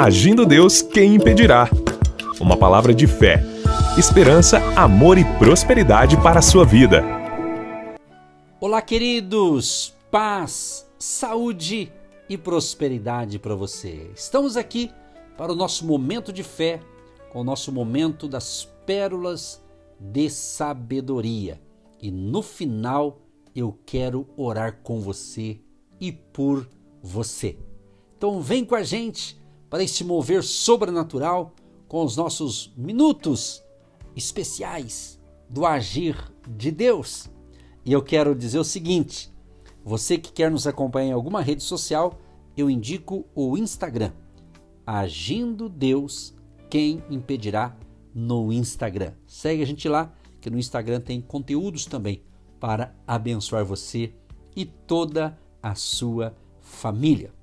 Agindo Deus, quem impedirá? Uma palavra de fé, esperança, amor e prosperidade para a sua vida. Olá, queridos! Paz, saúde e prosperidade para você. Estamos aqui para o nosso momento de fé, com o nosso momento das pérolas de sabedoria. E no final eu quero orar com você e por você. Então vem com a gente para esse mover sobrenatural com os nossos minutos especiais do agir de Deus. E eu quero dizer o seguinte, você que quer nos acompanhar em alguma rede social, eu indico o Instagram, Agindo Deus, quem impedirá no Instagram. Segue a gente lá, que no Instagram tem conteúdos também para abençoar você e toda a sua família.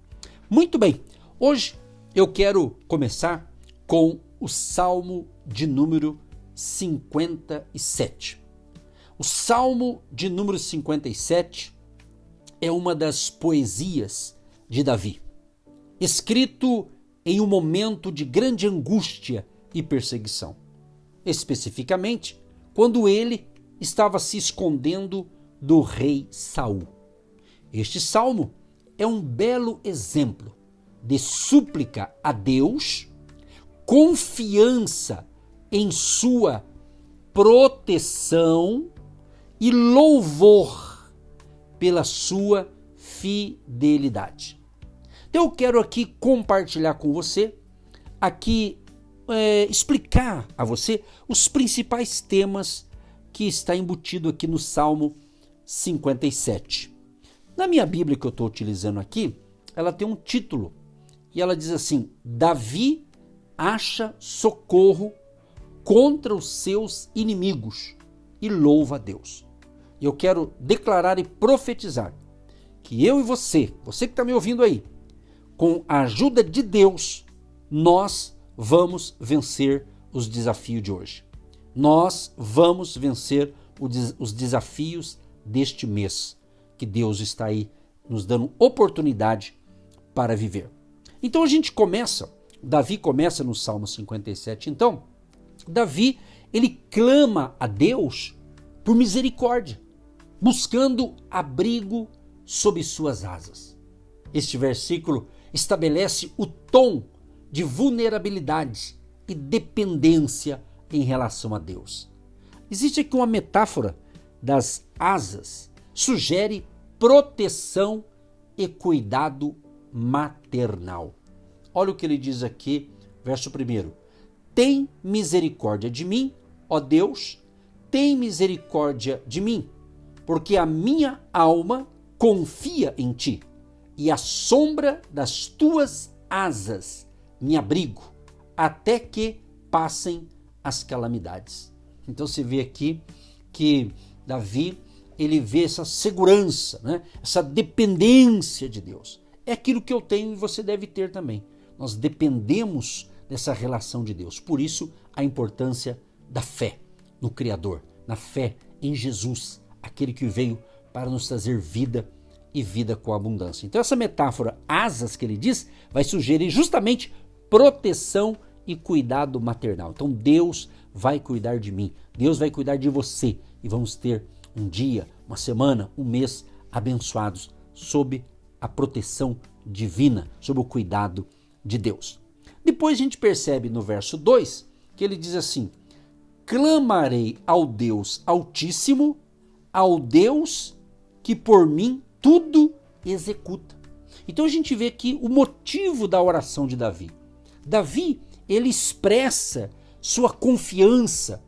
Muito bem, hoje eu quero começar com o Salmo de número 57. O Salmo de número 57 é uma das poesias de Davi, escrito em um momento de grande angústia e perseguição, especificamente quando ele estava se escondendo do rei Saul. Este salmo é um belo exemplo de súplica a Deus, confiança em sua proteção e louvor pela sua fidelidade. Então eu quero aqui compartilhar com você, explicar a você os principais temas que está embutido aqui no Salmo 57. Na minha Bíblia que eu estou utilizando aqui, ela tem um título e ela diz assim: Davi acha socorro contra os seus inimigos e louva a Deus. E eu quero declarar e profetizar que eu e você que está me ouvindo aí, com a ajuda de Deus, nós vamos vencer os desafios de hoje. Nós vamos vencer os desafios deste mês, que Deus está aí nos dando oportunidade para viver. Então Davi começa no Salmo 57, então, Davi, ele clama a Deus por misericórdia, buscando abrigo sob suas asas. Este versículo estabelece o tom de vulnerabilidade e dependência em relação a Deus. Existe aqui uma metáfora das asas, sugere proteção e cuidado maternal. Olha o que ele diz aqui, verso 1. Tem misericórdia de mim, ó Deus, tem misericórdia de mim, porque a minha alma confia em ti, e à sombra das tuas asas me abrigo, até que passem as calamidades. Então você vê aqui que Davi, ele vê essa segurança, né? Essa dependência de Deus. É aquilo que eu tenho e você deve ter também. Nós dependemos dessa relação de Deus. Por isso, a importância da fé no Criador, na fé em Jesus, aquele que veio para nos trazer vida e vida com abundância. Então essa metáfora, asas que ele diz, vai sugerir justamente proteção e cuidado maternal. Então Deus vai cuidar de mim, Deus vai cuidar de você e vamos ter um dia, uma semana, um mês abençoados sob a proteção divina, sob o cuidado de Deus. Depois a gente percebe no verso 2 que ele diz assim: clamarei ao Deus Altíssimo, ao Deus que por mim tudo executa. Então a gente vê aqui o motivo da oração de Davi. Davi, ele expressa sua confiança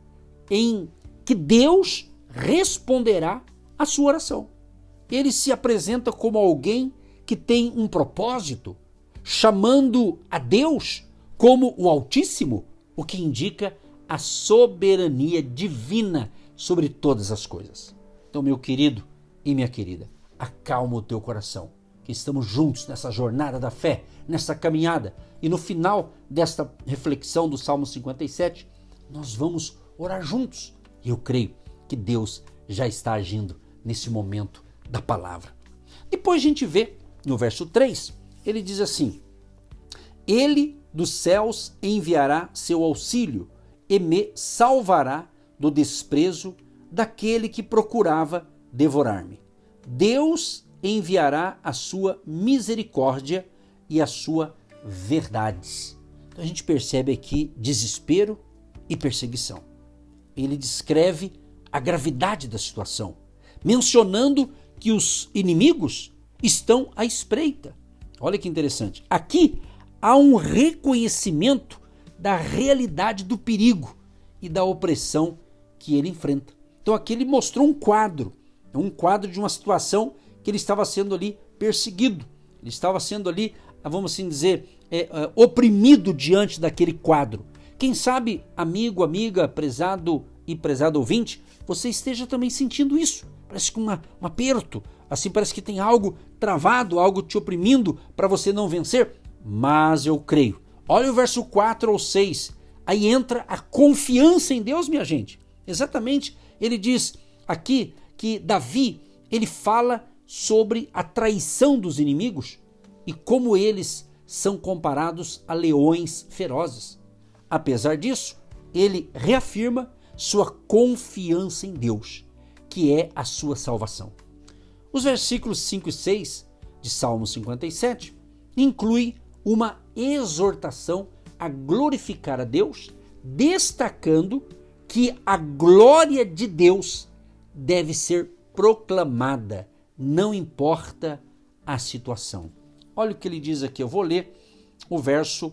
em que Deus responderá à sua oração. Ele se apresenta como alguém que tem um propósito, chamando a Deus como o Altíssimo, o que indica a soberania divina sobre todas as coisas. Então, meu querido e minha querida, acalma o teu coração, que estamos juntos nessa jornada da fé, nessa caminhada. E no final desta reflexão do Salmo 57, nós vamos orar juntos. E eu creio que Deus já está agindo nesse momento da palavra. Depois a gente vê no verso 3, ele diz assim: Ele dos céus enviará seu auxílio e me salvará do desprezo daquele que procurava devorar-me. Deus enviará a sua misericórdia e a sua verdade. Então a gente percebe aqui desespero e perseguição. Ele descreve a gravidade da situação, mencionando que os inimigos estão à espreita. Olha que interessante. Aqui há um reconhecimento da realidade do perigo e da opressão que ele enfrenta. Então aqui ele mostrou um quadro de uma situação que ele estava sendo ali perseguido. Ele estava sendo ali, vamos assim dizer, oprimido diante daquele quadro. Quem sabe, amigo, amiga, prezado e prezado ouvinte, você esteja também sentindo isso. Parece que um aperto, assim parece que tem algo travado, algo te oprimindo para você não vencer. Mas eu creio. Olha o verso 4 ou 6. Aí entra a confiança em Deus, minha gente. Exatamente, ele diz aqui que Davi, ele fala sobre a traição dos inimigos e como eles são comparados a leões ferozes. Apesar disso, ele reafirma sua confiança em Deus, que é a sua salvação. Os versículos 5 e 6 de Salmo 57 incluem uma exortação a glorificar a Deus, destacando que a glória de Deus deve ser proclamada, não importa a situação. Olha o que ele diz aqui, eu vou ler o verso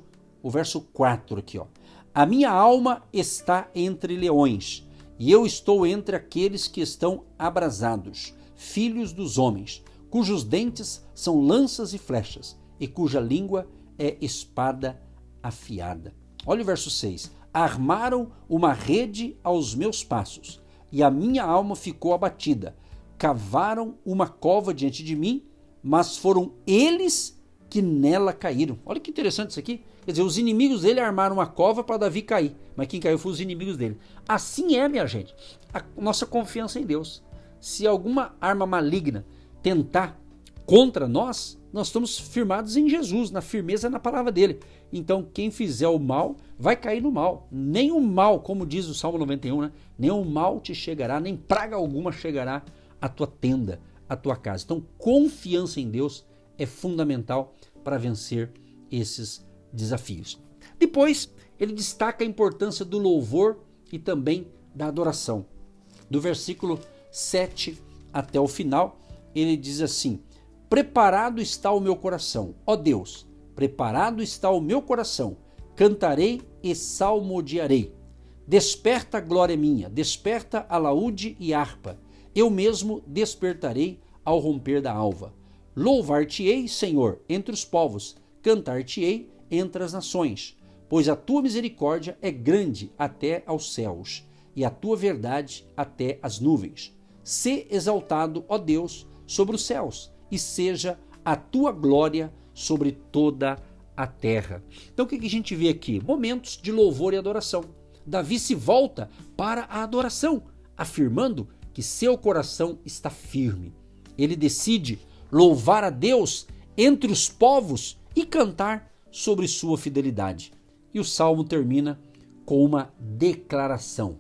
4 aqui, ó. A minha alma está entre leões, e eu estou entre aqueles que estão abrasados, filhos dos homens, cujos dentes são lanças e flechas, e cuja língua é espada afiada. Olha o verso 6. Armaram uma rede aos meus passos, e a minha alma ficou abatida. Cavaram uma cova diante de mim, mas foram eles que nela caíram. Olha que interessante isso aqui. Quer dizer, os inimigos dele armaram uma cova para Davi cair, mas quem caiu foi os inimigos dele. Assim é, minha gente, a nossa confiança em Deus. Se alguma arma maligna tentar contra nós, nós estamos firmados em Jesus, na firmeza na palavra dele. Então, quem fizer o mal, vai cair no mal. Nem o mal, como diz o Salmo 91, né? Nem o mal te chegará, nem praga alguma chegará à tua tenda, à tua casa. Então, confiança em Deus é fundamental para vencer esses desafios. Depois, ele destaca a importância do louvor e também da adoração. Do versículo 7 até o final, ele diz assim: preparado está o meu coração, ó Deus, preparado está o meu coração, cantarei e salmodiarei. Desperta a glória minha, desperta alaúde e harpa, eu mesmo despertarei ao romper da alva. Louvar-te-ei, Senhor, entre os povos, cantar-te-ei entre as nações, pois a tua misericórdia é grande até aos céus, e a tua verdade até as nuvens. Sê exaltado, ó Deus, sobre os céus, e seja a tua glória sobre toda a terra. Então o que a gente vê aqui? Momentos de louvor e adoração. Davi se volta para a adoração, afirmando que seu coração está firme. Ele decide louvar a Deus entre os povos e cantar sobre sua fidelidade. E o salmo termina com uma declaração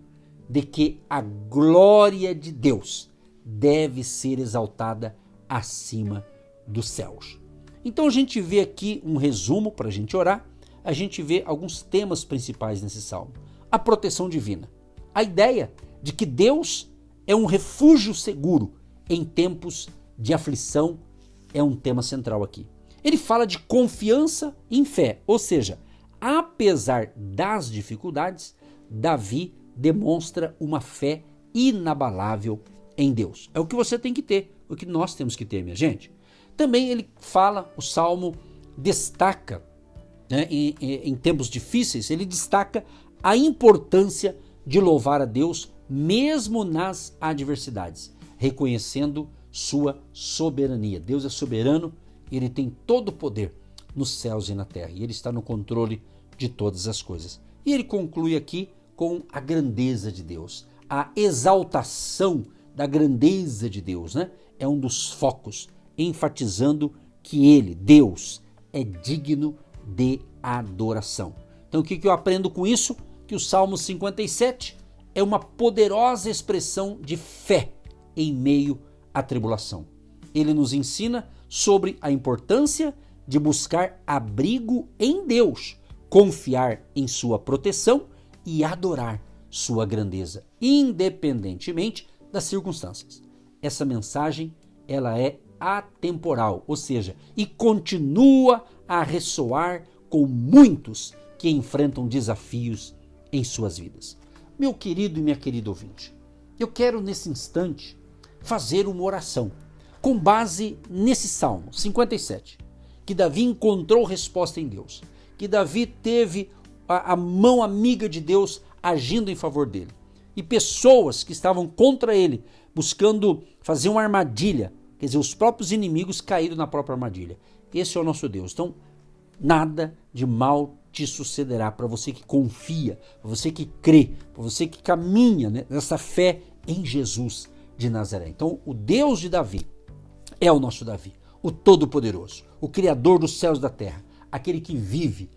de que a glória de Deus deve ser exaltada acima dos céus. Então a gente vê aqui um resumo para a gente orar, a gente vê alguns temas principais nesse salmo. A proteção divina, a ideia de que Deus é um refúgio seguro em tempos de aflição é um tema central aqui. Ele fala de confiança em fé, ou seja, apesar das dificuldades, Davi demonstra uma fé inabalável em Deus. É o que você tem que ter, o que nós temos que ter, minha gente. Também ele fala, o Salmo destaca, né, em tempos difíceis, ele destaca a importância de louvar a Deus mesmo nas adversidades, reconhecendo sua soberania. Deus é soberano, ele tem todo o poder nos céus e na terra, e ele está no controle de todas as coisas. E ele conclui aqui com a grandeza de Deus, a exaltação da grandeza de Deus, né? É um dos focos, enfatizando que ele, Deus, é digno de adoração. Então o que eu aprendo com isso? Que o Salmo 57 é uma poderosa expressão de fé em meio à tribulação. Ele nos ensina sobre a importância de buscar abrigo em Deus, confiar em sua proteção e adorar sua grandeza, independentemente das circunstâncias. Essa mensagem, ela é atemporal, ou seja, e continua a ressoar com muitos que enfrentam desafios em suas vidas. Meu querido e minha querida ouvinte, eu quero nesse instante fazer uma oração com base nesse Salmo 57, que Davi encontrou resposta em Deus, que Davi teve a mão amiga de Deus agindo em favor dele, e pessoas que estavam contra ele, buscando fazer uma armadilha, quer dizer, os próprios inimigos caíram na própria armadilha. Esse é o nosso Deus. Então, nada de mal te sucederá para você que confia, para você que crê, para você que caminha nessa fé em Jesus de Nazaré. Então, o Deus de Davi é o nosso Davi, o Todo-Poderoso, o Criador dos céus e da terra, aquele que vive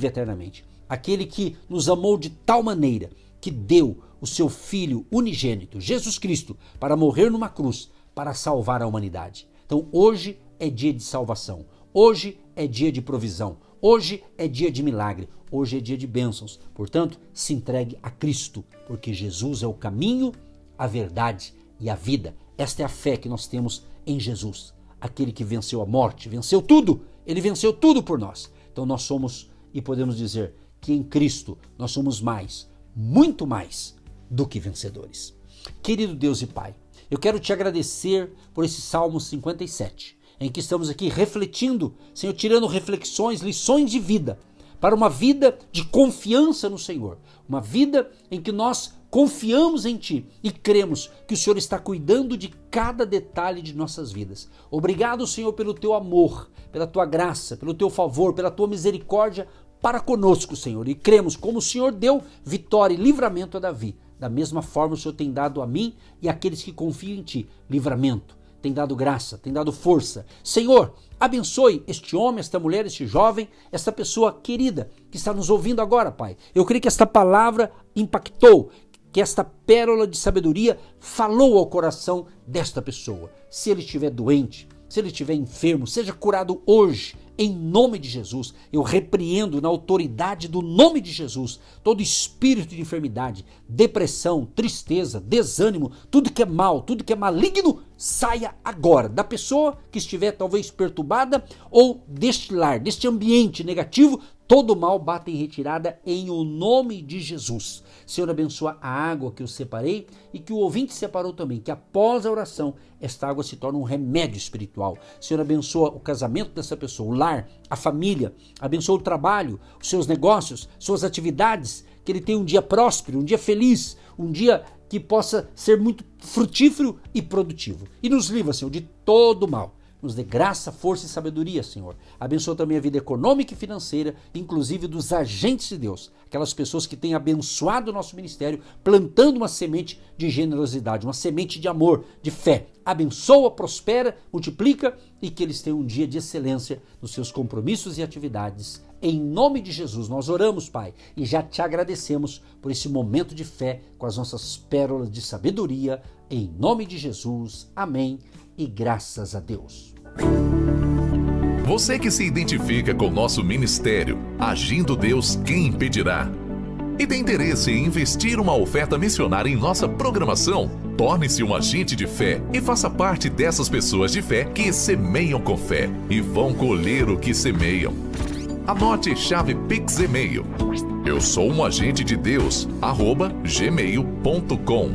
eternamente, aquele que nos amou de tal maneira que deu o seu Filho unigênito, Jesus Cristo, para morrer numa cruz, para salvar a humanidade. Então hoje é dia de salvação, hoje é dia de provisão, hoje é dia de milagre, hoje é dia de bênçãos. Portanto, se entregue a Cristo, porque Jesus é o caminho, a verdade e a vida. Esta é a fé que nós temos em Jesus, aquele que venceu a morte, venceu tudo, ele venceu tudo por nós. Então nós somos, e podemos dizer que em Cristo nós somos mais, muito mais do que vencedores. Querido Deus e Pai, eu quero te agradecer por esse Salmo 57, em que estamos aqui refletindo, Senhor, tirando reflexões, lições de vida, para uma vida de confiança no Senhor, uma vida em que nós confiamos em Ti e cremos que o Senhor está cuidando de cada detalhe de nossas vidas. Obrigado, Senhor, pelo Teu amor, pela Tua graça, pelo Teu favor, pela Tua misericórdia para conosco, Senhor. E cremos como o Senhor deu vitória e livramento a Davi. Da mesma forma o Senhor tem dado a mim e àqueles que confiam em Ti livramento, tem dado graça, tem dado força. Senhor, abençoe este homem, esta mulher, este jovem, esta pessoa querida que está nos ouvindo agora, Pai. Eu creio que esta palavra impactou, que esta pérola de sabedoria falou ao coração desta pessoa. Se ele estiver doente, se ele estiver enfermo, seja curado hoje, em nome de Jesus. Eu repreendo na autoridade do nome de Jesus todo espírito de enfermidade, depressão, tristeza, desânimo, tudo que é mal, tudo que é maligno, saia agora da pessoa que estiver talvez perturbada ou deste lar, deste ambiente negativo. Todo mal bate em retirada em o nome de Jesus. Senhor, abençoa a água que eu separei e que o ouvinte separou também, que após a oração, esta água se torna um remédio espiritual. Senhor, abençoa o casamento dessa pessoa, o lar, a família, abençoa o trabalho, os seus negócios, suas atividades, que ele tenha um dia próspero, um dia feliz, um dia que possa ser muito frutífero e produtivo. E nos livra, Senhor, de todo mal. Nos dê graça, força e sabedoria, Senhor. Abençoa também a vida econômica e financeira, inclusive dos agentes de Deus, aquelas pessoas que têm abençoado o nosso ministério, plantando uma semente de generosidade, uma semente de amor, de fé. Abençoa, prospera, multiplica e que eles tenham um dia de excelência nos seus compromissos e atividades. Em nome de Jesus, nós oramos, Pai, e já te agradecemos por esse momento de fé com as nossas pérolas de sabedoria. Em nome de Jesus, amém e graças a Deus. Você que se identifica com o nosso ministério, Agindo Deus, quem impedirá? E tem interesse em investir uma oferta missionária em nossa programação? Torne-se um agente de fé e faça parte dessas pessoas de fé que semeiam com fé e vão colher o que semeiam. Anote chave Pix e-mail. Eu sou um agente de Deus, @gmail.com.